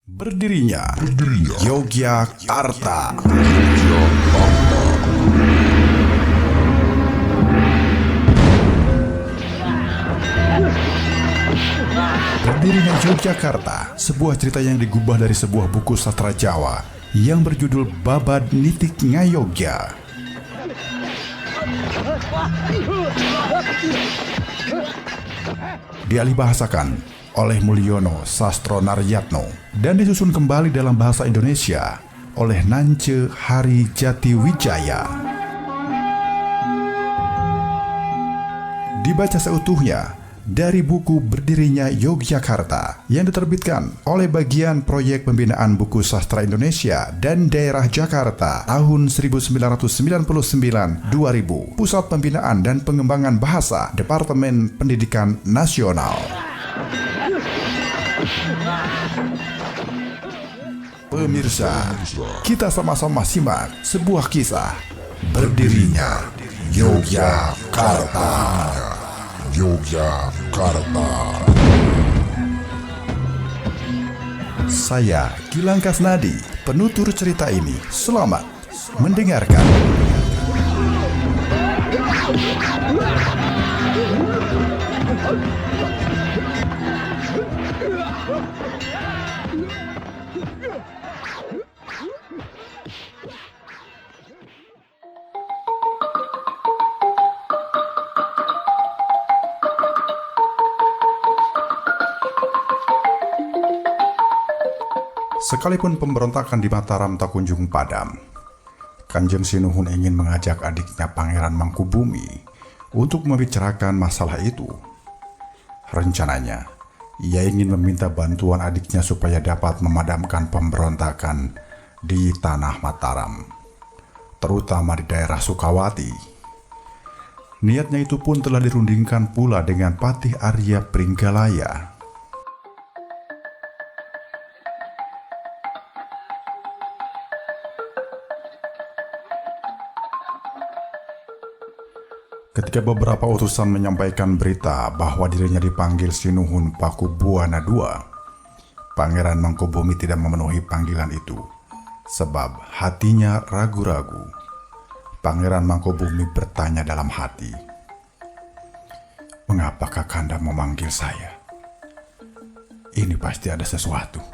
Berdirinya Yogyakarta. Berdirinya Yogyakarta, sebuah cerita yang digubah dari sebuah buku sastra Jawa yang berjudul Babad Nitik Ngayogya. Dialihbahasakan oleh Mulyono Sastronaryatno dan disusun kembali dalam bahasa Indonesia oleh Nance Hari Jatiwijaya. Dibaca seutuhnya dari buku Berdirinya Yogyakarta yang diterbitkan oleh Bagian Proyek Pembinaan Buku Sastra Indonesia dan Daerah Jakarta tahun 1999-2000, Pusat Pembinaan dan Pengembangan Bahasa, Departemen Pendidikan Nasional. Pemirsa, kita sama-sama simak sebuah kisah Berdirinya Yogyakarta. Saya Gilang Kasnadi, penutur cerita ini. Selamat mendengarkan. Sekalipun pemberontakan di Mataram tak kunjung padam, Kanjeng Sinuhun ingin mengajak adiknya Pangeran Mangkubumi untuk membicarakan masalah itu. Rencananya, ia ingin meminta bantuan adiknya supaya dapat memadamkan pemberontakan di tanah Mataram, terutama di daerah Sukawati. Niatnya itu pun telah dirundingkan pula dengan Patih Arya Pringgalaya. Ketika beberapa utusan menyampaikan berita bahwa dirinya dipanggil Sinuhun Pakubuwana II, Pangeran Mangkubumi tidak memenuhi panggilan itu, sebab hatinya ragu-ragu. Pangeran Mangkubumi bertanya dalam hati, "Mengapa Kakanda memanggil saya? Ini pasti ada sesuatu."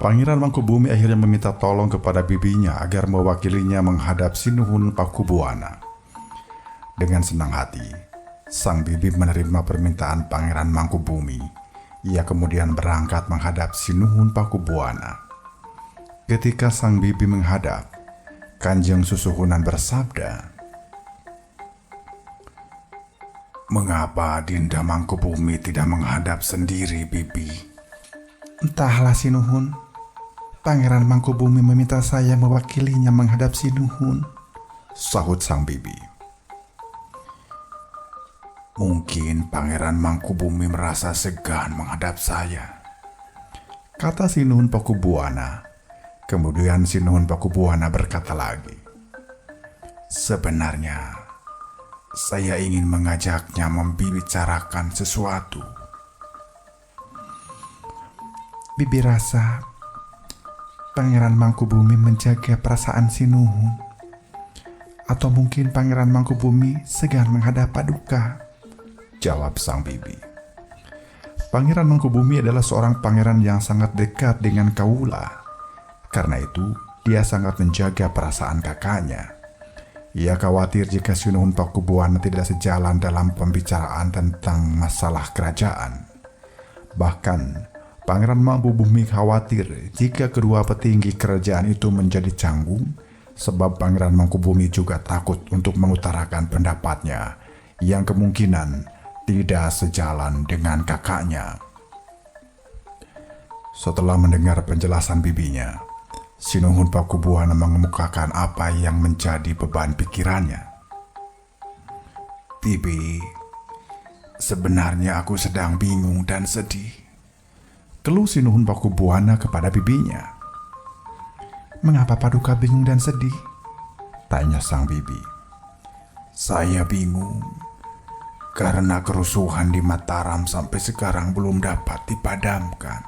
Pangeran Mangkubumi akhirnya meminta tolong kepada bibinya agar mewakilinya menghadap Sinuhun Pakubuwana. Dengan senang hati, sang bibi menerima permintaan Pangeran Mangkubumi. Ia kemudian berangkat menghadap Sinuhun Pakubuwana. Ketika sang bibi menghadap, Kanjeng Susuhunan bersabda, "Mengapa Dinda Mangkubumi tidak menghadap sendiri, bibi?" "Entahlah Sinuhun, Pangeran Mangkubumi meminta saya mewakilinya menghadap Sinuhun," sahut sang bibi. "Mungkin Pangeran Mangkubumi merasa segan menghadap saya," kata Sinuhun Pakubuwana. Kemudian Sinuhun Pakubuwana berkata lagi, "Sebenarnya saya ingin mengajaknya membicarakan sesuatu." "Bibi rasa Pangeran Mangkubumi menjaga perasaan Sinuhun, atau mungkin Pangeran Mangkubumi segan menghadap Paduka," jawab sang bibi. Pangeran Mangkubumi adalah seorang pangeran yang sangat dekat dengan Kaula. Karena itu, dia sangat menjaga perasaan kakaknya. Ia khawatir jika Sinuhun Pakubuwana tidak sejalan dalam pembicaraan tentang masalah kerajaan. Bahkan, Pangeran Mangkubumi khawatir jika kedua petinggi kerajaan itu menjadi canggung, sebab Pangeran Mangkubumi juga takut untuk mengutarakan pendapatnya yang kemungkinan tidak sejalan dengan kakaknya. Setelah mendengar penjelasan bibinya, Sinuhun Pakubuwana mengemukakan apa yang menjadi beban pikirannya. "Bibi, sebenarnya aku sedang bingung dan sedih," keluh Sinuhun Pakubuwana kepada bibinya. "Mengapa Paduka bingung dan sedih?" tanya sang bibi. "Saya bingung karena kerusuhan di Mataram sampai sekarang belum dapat dipadamkan,"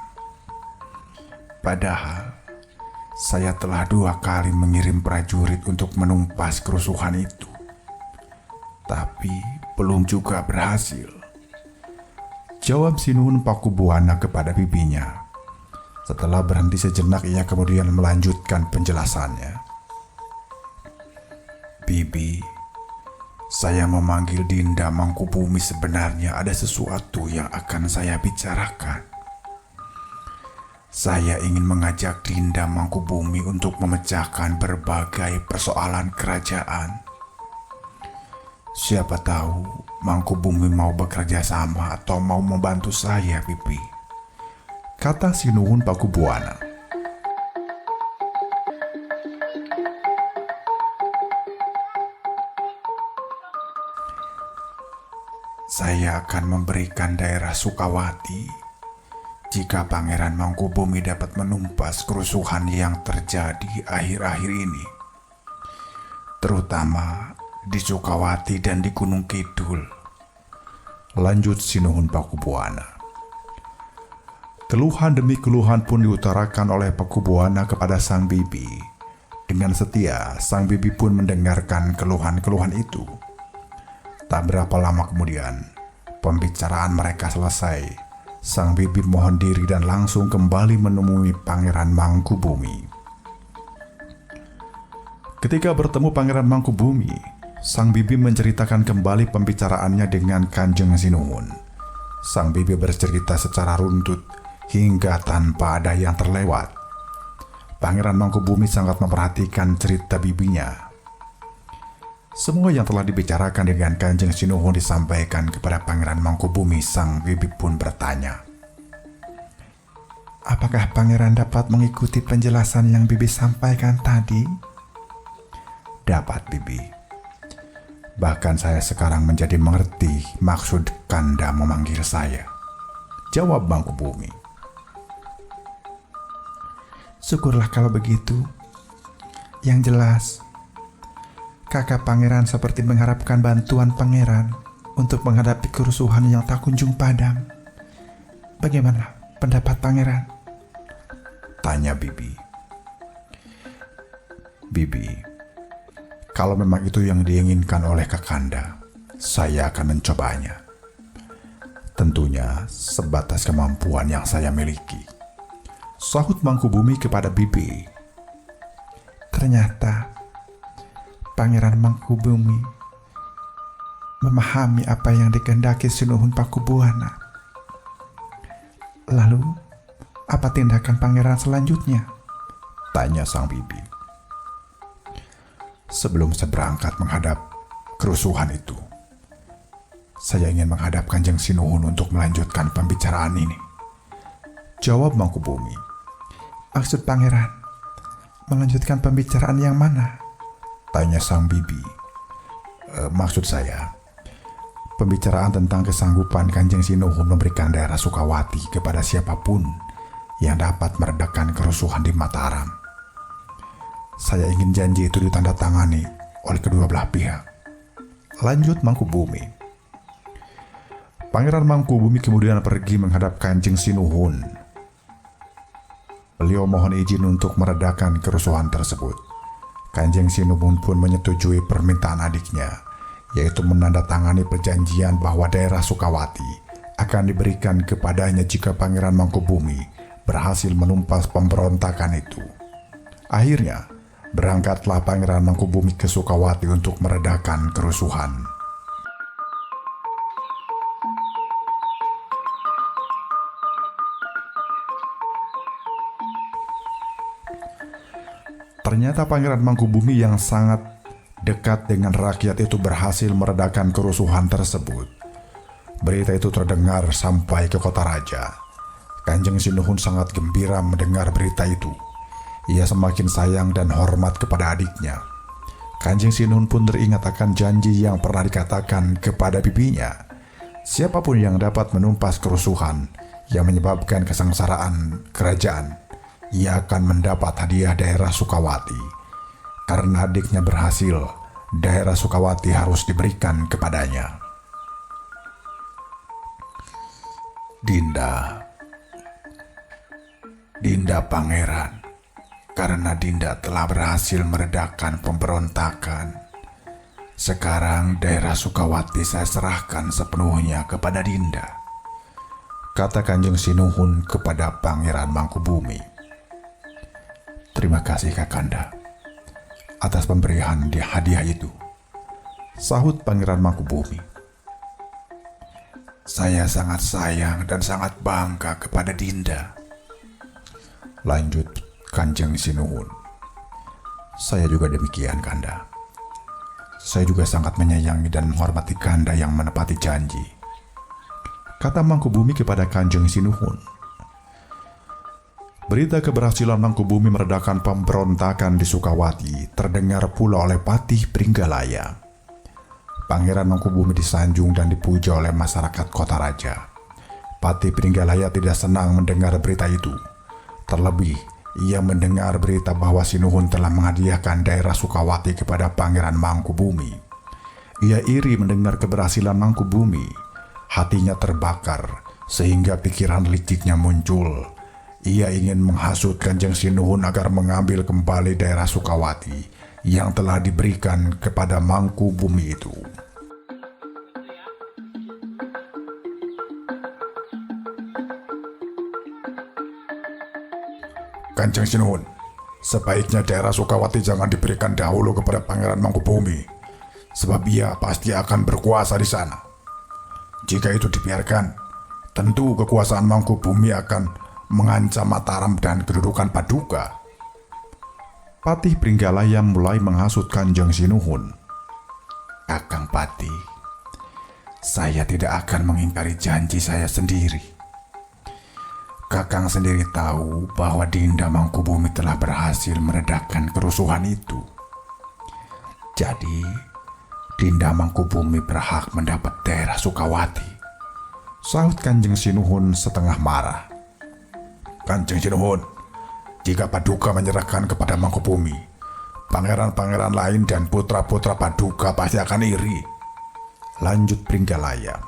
Padahal saya telah 2 kali mengirim prajurit untuk menumpas kerusuhan itu, tapi belum juga berhasil, jawab Sinuhun Pakubuwana kepada bibinya. Setelah berhenti sejenak, ia kemudian melanjutkan penjelasannya. Bibi, saya memanggil Dinda Mangkubumi sebenarnya ada sesuatu yang akan saya bicarakan. Saya ingin mengajak Dinda Mangkubumi untuk memecahkan berbagai persoalan kerajaan. Siapa tahu Mangkubumi mau bekerja sama atau mau membantu saya, Bibi, kata Sinuhun Pakubuwana. Saya akan memberikan daerah Sukawati jika Pangeran Mangkubumi dapat menumpas kerusuhan yang terjadi akhir-akhir ini, terutama di Sukawati dan di Gunung Kidul, lanjut Sinuhun Pakubuwana. Keluhan demi keluhan pun diutarakan oleh Pakubuwana kepada sang bibi. Dengan setia, sang bibi pun mendengarkan keluhan-keluhan itu. Tak berapa lama kemudian, pembicaraan mereka selesai. Sang bibi mohon diri dan langsung kembali menemui Pangeran Mangkubumi. Ketika bertemu Pangeran Mangkubumi, sang bibi menceritakan kembali pembicaraannya dengan Kanjeng Sinuhun. Sang bibi bercerita secara runtut hingga tanpa ada yang terlewat. Pangeran Mangkubumi sangat memperhatikan cerita bibinya. Semua yang telah dibicarakan dengan Kanjeng Sinuhun disampaikan kepada Pangeran Mangkubumi. Sang bibi pun bertanya, apakah Pangeran dapat mengikuti penjelasan yang bibi sampaikan tadi? Dapat, bibi. Bahkan saya sekarang menjadi mengerti maksud Kanda memanggil saya, jawab Mangkubumi. Syukurlah kalau begitu. Yang jelas, kakak Pangeran seperti mengharapkan bantuan Pangeran untuk menghadapi kerusuhan yang tak kunjung padam. Bagaimana pendapat Pangeran? Tanya bibi. Bibi, kalau memang itu yang diinginkan oleh Kakanda, saya akan mencobanya. Tentunya sebatas kemampuan yang saya miliki, sahut Mangkubumi kepada bibi. Ternyata Pangeran Mangkubumi memahami apa yang dikehendaki Sinuhun Pakubuwana. Lalu, apa tindakan Pangeran selanjutnya? Tanya sang bibi. Sebelum saya berangkat menghadap kerusuhan itu, saya ingin menghadap Kanjeng Sinuhun untuk melanjutkan pembicaraan ini, jawab Mangkubumi. Maksud Pangeran melanjutkan pembicaraan yang mana? Tanya sang bibi. Maksud saya, pembicaraan tentang kesanggupan Kanjeng Sinuhun memberikan daerah Sukawati kepada siapapun yang dapat meredakan kerusuhan di Mataram. Saya ingin janji itu ditandatangani oleh kedua belah pihak, lanjut Mangkubumi. Pangeran Mangkubumi kemudian pergi menghadap Kanjeng Sinuhun. Beliau mohon izin untuk meredakan kerusuhan tersebut. Kanjeng Sinuhun pun menyetujui permintaan adiknya, yaitu menandatangani perjanjian bahwa daerah Sukawati akan diberikan kepadanya jika Pangeran Mangkubumi berhasil menumpas pemberontakan itu. Akhirnya, berangkatlah Pangeran Mangkubumi ke Sukawati untuk meredakan kerusuhan. Ternyata Pangeran Mangkubumi yang sangat dekat dengan rakyat itu berhasil meredakan kerusuhan tersebut. Berita itu terdengar sampai ke kota raja. Kanjeng Sinuhun sangat gembira mendengar berita itu. Ia semakin sayang dan hormat kepada adiknya. Kanjeng Sinuhun pun teringat akan janji yang pernah dikatakan kepada bibinya. Siapapun yang dapat menumpas kerusuhan yang menyebabkan kesengsaraan kerajaan, ia akan mendapat hadiah daerah Sukawati. Karena adiknya berhasil, daerah Sukawati harus diberikan kepadanya. Dinda Pangeran, karena Dinda telah berhasil meredakan pemberontakan, sekarang daerah Sukawati saya serahkan sepenuhnya kepada Dinda, kata Kanjeng Sinuhun kepada Pangeran Mangkubumi. Terima kasih Kakanda atas pemberian hadiah itu, sahut Pangeran Mangkubumi. Saya sangat sayang dan sangat bangga kepada Dinda, lanjut Kanjeng Sinuhun. Saya juga demikian, Kanda. Saya juga sangat menyayangi dan menghormati Kanda yang menepati janji, kata Mangkubumi kepada Kanjeng Sinuhun. Berita keberhasilan Mangkubumi meredakan pemberontakan di Sukawati terdengar pula oleh Patih Pringgalaya. Pangeran Mangkubumi disanjung dan dipuja oleh masyarakat kota raja. Patih Pringgalaya tidak senang mendengar berita itu. Terlebih, ia mendengar berita bahwa Sinuhun telah menghadiahkan daerah Sukawati kepada Pangeran Mangkubumi. Ia iri mendengar keberhasilan Mangkubumi. Hatinya terbakar, sehingga pikiran liciknya muncul. Ia ingin menghasut Kanjeng Sinuhun agar mengambil kembali daerah Sukawati yang telah diberikan kepada Mangkubumi itu. Kanjeng Sinuhun, sebaiknya daerah Sukawati jangan diberikan dahulu kepada Pangeran Mangkubumi, sebab ia pasti akan berkuasa di sana. Jika itu dibiarkan, tentu kekuasaan Mangkubumi akan mengancam Mataram dan kedudukan Paduka. Patih Pringgalaya mulai menghasut Kanjeng Sinuhun. Kakang Patih, saya tidak akan mengingkari janji saya sendiri. Kakang sendiri tahu bahwa Dinda Mangkubumi telah berhasil meredakan kerusuhan itu. Jadi, Dinda Mangkubumi berhak mendapat daerah Sukawati, sahut Kanjeng Sinuhun setengah marah. Kanjeng Sinuhun, jika Paduka menyerahkan kepada Mangkubumi, pangeran-pangeran lain dan putra-putra Paduka pasti akan iri, lanjut Pringgalaya.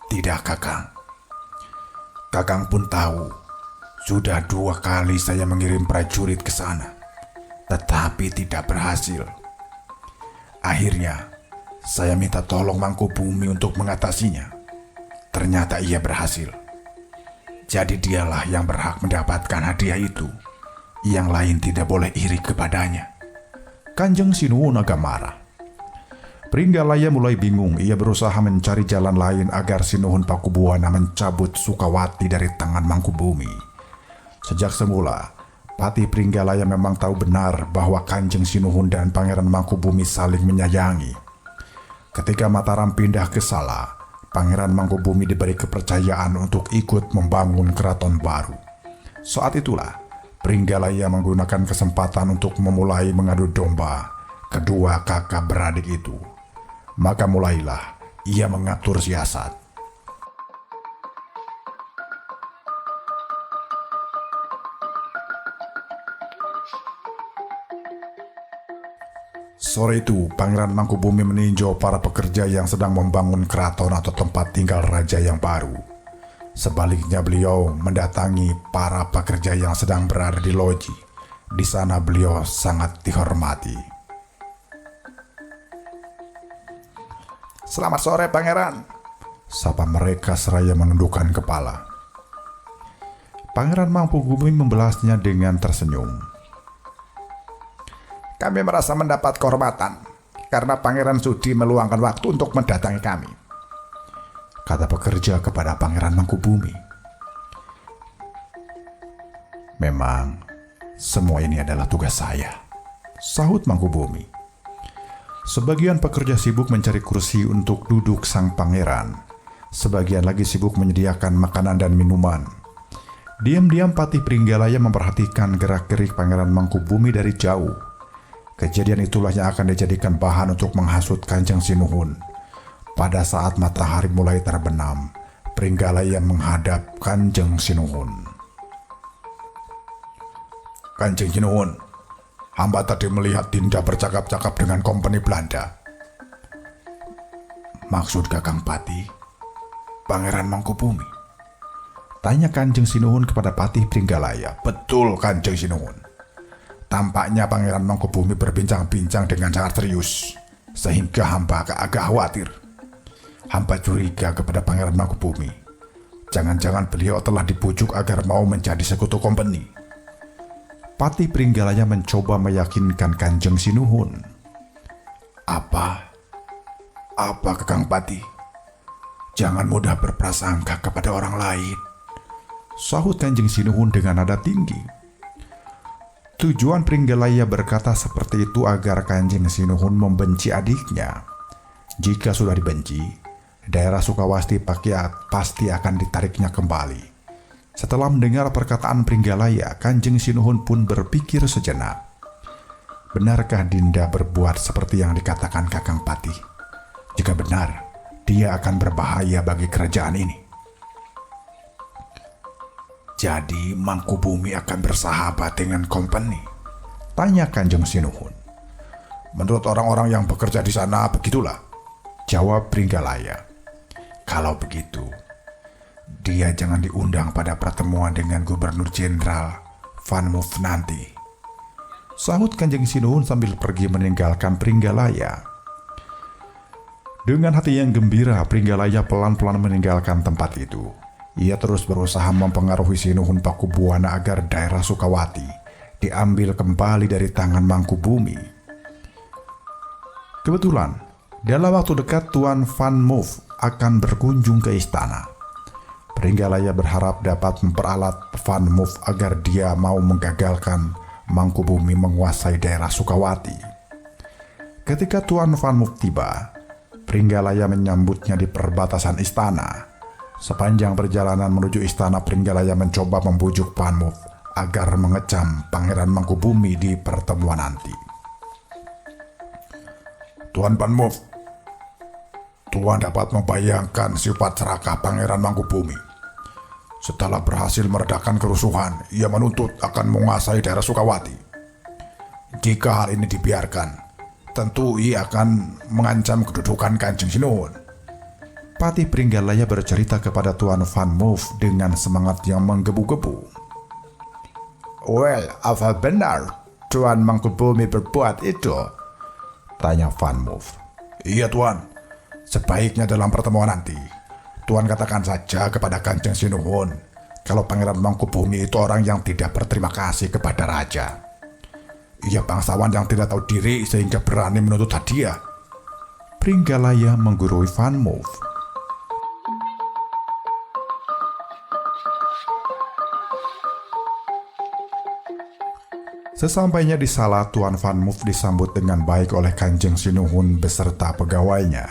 Tidak, Kakang. Kakang pun tahu, sudah 2 kali saya mengirim prajurit ke sana, tetapi tidak berhasil. Akhirnya, saya minta tolong Mangkubumi untuk mengatasinya. Ternyata ia berhasil. Jadi dialah yang berhak mendapatkan hadiah itu. Yang lain tidak boleh iri kepadanya. Kanjeng Sinuhun agak marah. Pringgalaya mulai bingung. Ia berusaha mencari jalan lain agar Sinuhun Pakubuwana mencabut Sukawati dari tangan Mangkubumi. Sejak semula, Patih Pringgalaya memang tahu benar bahwa Kanjeng Sinuhun dan Pangeran Mangkubumi saling menyayangi. Ketika Mataram pindah ke Sala, Pangeran Mangkubumi diberi kepercayaan untuk ikut membangun keraton baru. Saat itulah, Pringgalaya menggunakan kesempatan untuk memulai mengadu domba kedua kakak beradik itu. Maka mulailah ia mengatur siasat. Sore itu, Pangeran Mangkubumi meninjau para pekerja yang sedang membangun keraton atau tempat tinggal raja yang baru. Sebaliknya beliau mendatangi para pekerja yang sedang berada di loji. Di sana beliau sangat dihormati. Selamat sore, Pangeran, sapa mereka seraya menundukkan kepala. Pangeran Mangkubumi membalasnya dengan tersenyum. Kami merasa mendapat kehormatan karena Pangeran sudi meluangkan waktu untuk mendatangi kami, kata pekerja kepada Pangeran Mangkubumi. Memang semua ini adalah tugas saya, sahut Mangkubumi. Sebagian pekerja sibuk mencari kursi untuk duduk sang pangeran. Sebagian lagi sibuk menyediakan makanan dan minuman. Diam-diam Patih Pringgalaya memperhatikan gerak-gerik Pangeran Mangkubumi dari jauh. Kejadian itulah yang akan dijadikan bahan untuk menghasut Kanjeng Sinuhun. Pada saat matahari mulai terbenam, Pringgalaya menghadap Kanjeng Sinuhun. Kanjeng Sinuhun, hamba tadi melihat Dinda bercakap-cakap dengan kompeni Belanda. Maksud Kakang Patih? Pangeran Mangkubumi. Tanya Kanjeng Sinuhun kepada Patih Pringgalaya. Betul Kanjeng Sinuhun. Tampaknya Pangeran Mangkubumi berbincang-bincang dengan sangat serius, sehingga hamba agak khawatir. Hamba curiga kepada Pangeran Mangkubumi. Jangan-jangan beliau telah dibujuk agar mau menjadi sekutu kompeni. Patih Pringgalaya mencoba meyakinkan Kanjeng Sinuhun. Apa Kakang Patih? Jangan mudah berprasangka kepada orang lain, sahut Kanjeng Sinuhun dengan nada tinggi. Tujuan Pringgalaya berkata seperti itu agar Kanjeng Sinuhun membenci adiknya. Jika sudah dibenci, daerah Sukawati pasti akan ditariknya kembali. Setelah mendengar perkataan Pringgalaya, Kanjeng Sinuhun pun berpikir sejenak. Benarkah Dinda berbuat seperti yang dikatakan Kakang Patih? Jika benar, dia akan berbahaya bagi kerajaan ini. Jadi Mangkubumi akan bersahabat dengan kompeni? Tanya Kanjeng Sinuhun. Menurut orang-orang yang bekerja di sana, begitulah, jawab Pringgalaya. Kalau begitu, dia jangan diundang pada pertemuan dengan Gubernur Jenderal Van Moof nanti, sahut Kanjeng Sinuhun sambil pergi meninggalkan Pringgalaya. Dengan hati yang gembira, Pringgalaya pelan-pelan meninggalkan tempat itu. Ia terus berusaha mempengaruhi Sinuhun Pakubuwana agar daerah Sukawati diambil kembali dari tangan Mangkubumi. Kebetulan, dalam waktu dekat Tuan Van Moof akan berkunjung ke istana. Pringgalaya berharap dapat memperalat Van Moof agar dia mau menggagalkan Mangkubumi menguasai daerah Sukawati. Ketika Tuan Van Moof tiba, Pringgalaya menyambutnya di perbatasan istana. Sepanjang perjalanan menuju istana, Pringgalaya mencoba membujuk Van Moof agar mengecam Pangeran Mangkubumi di pertemuan nanti. Tuan Van Moof, Tuan dapat membayangkan sifat serakah Pangeran Mangkubumi. Setelah berhasil meredakan kerusuhan, ia menuntut akan menguasai daerah Sukawati. Jika hal ini dibiarkan, tentu ia akan mengancam kedudukan Kanjeng Sinuhun. Patih Pringgalaya bercerita kepada Tuan Van Moof dengan semangat yang menggebu-gebu. Well, apa benar Tuan Mangkubumi berbuat itu? Tanya Van Moof. Iya Tuan, sebaiknya dalam pertemuan nanti Tuan katakan saja kepada Kanjeng Sinuhun kalau Pangeran Mangkubumi itu orang yang tidak berterima kasih kepada raja. Ia bangsawan yang tidak tahu diri sehingga berani menuntut hadiah. Pringgalaya menggurui Van Moof. Sesampainya di sala, Tuan Van Moof disambut dengan baik oleh Kanjeng Sinuhun beserta pegawainya.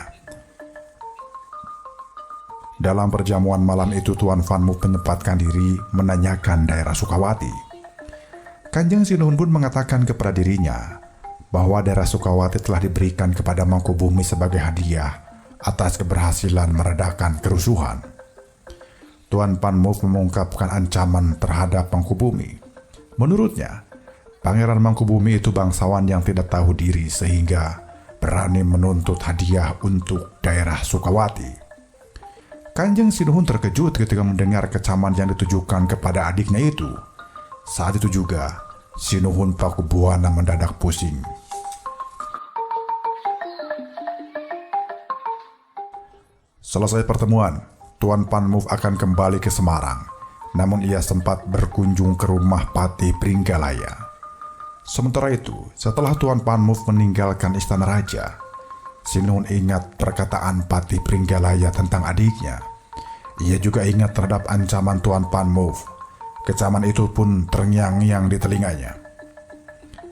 Dalam perjamuan malam itu, Tuan Van Moof menyempatkan diri menanyakan daerah Sukawati. Kanjeng Sinuhun pun mengatakan kepada dirinya bahwa daerah Sukawati telah diberikan kepada Mangkubumi sebagai hadiah atas keberhasilan meredakan kerusuhan. Tuan Van Moof mengungkapkan ancaman terhadap Mangkubumi. Menurutnya, Pangeran Mangkubumi itu bangsawan yang tidak tahu diri sehingga berani menuntut hadiah untuk daerah Sukawati. Kanjeng Sinuhun terkejut ketika mendengar kecaman yang ditujukan kepada adiknya itu. Saat itu juga, Sinuhun Pakubuwana mendadak pusing. Selesai pertemuan, Tuan Van Moof akan kembali ke Semarang. Namun ia sempat berkunjung ke rumah Patih Pringgalaya. Sementara itu, setelah Tuan Van Moof meninggalkan istana raja, Sinuhun ingat perkataan Patih Pringgalaya tentang adiknya. Ia juga ingat terhadap ancaman Tuan Van Moof. Kecaman itu pun terngiang-ngiang di telinganya.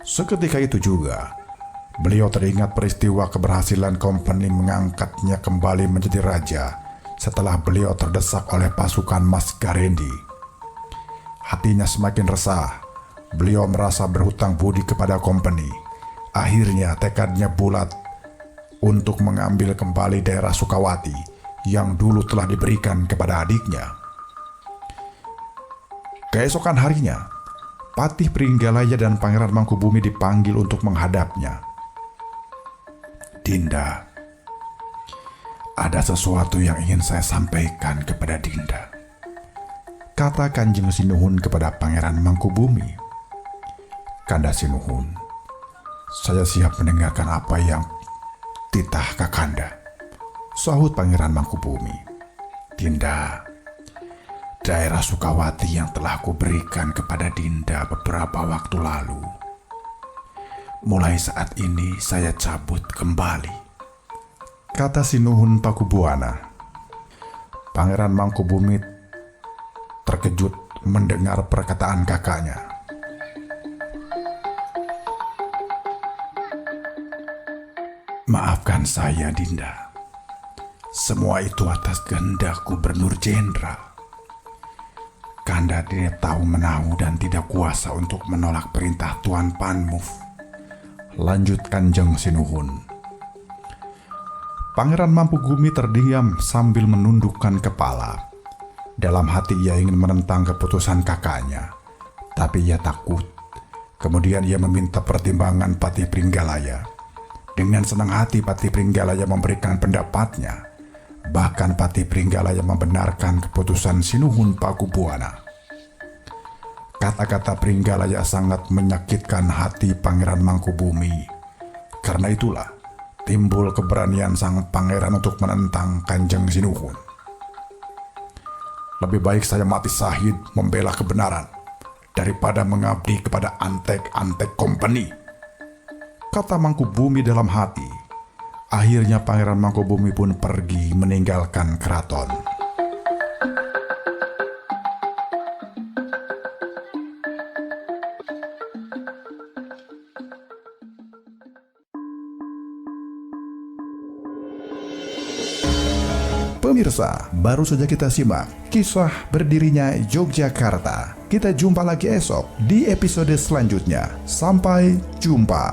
Seketika itu juga, beliau teringat peristiwa keberhasilan kompeni mengangkatnya kembali menjadi raja setelah beliau terdesak oleh pasukan Mas Garendi. Hatinya semakin resah. Beliau merasa berhutang budi kepada kompeni. Akhirnya tekadnya bulat untuk mengambil kembali daerah Sukawati yang dulu telah diberikan kepada adiknya. Keesokan harinya, Patih Pringgalaya dan Pangeran Mangkubumi dipanggil untuk menghadapnya. Dinda, ada sesuatu yang ingin saya sampaikan kepada Dinda. kata Kanjeng Sinuhun kepada Pangeran Mangkubumi. "Kanda Sinuhun, saya siap mendengarkan apa yang titah Kakanda," sahut Pangeran Mangkubumi. "Dinda, daerah Sukawati yang telah kuberikan kepada Dinda beberapa waktu lalu, mulai saat ini saya cabut kembali," kata Sinuhun Pakubuwana. Pangeran Mangkubumi terkejut mendengar perkataan kakaknya. "Maafkan saya, Dinda. Semua itu atas kehendak Gubernur Jenderal. Kanda tidak tahu menahu dan tidak kuasa untuk menolak perintah Tuan Panmuf," lanjut Kanjeng Sinuhun. Pangeran Mangkubumi terdiam sambil menundukkan kepala. Dalam hati ia ingin menentang keputusan kakaknya, tapi ia takut. Kemudian ia meminta pertimbangan Patih Pringgalaya. Dengan senang hati Patih Pringgalaya memberikan pendapatnya. Bahkan Patih Pringgalaya membenarkan keputusan Sinuhun Pakubuwana. Kata-kata Pringgalaya sangat menyakitkan hati Pangeran Mangkubumi. Karena itulah timbul keberanian sang pangeran untuk menentang Kanjeng Sinuhun. "Lebih baik saya mati syahid membela kebenaran daripada mengabdi kepada antek-antek company," kata Mangkubumi dalam hati. Akhirnya Pangeran Mangkubumi pun pergi meninggalkan keraton. Pemirsa, baru saja kita simak kisah berdirinya Yogyakarta. Kita jumpa lagi esok di episode selanjutnya. Sampai jumpa.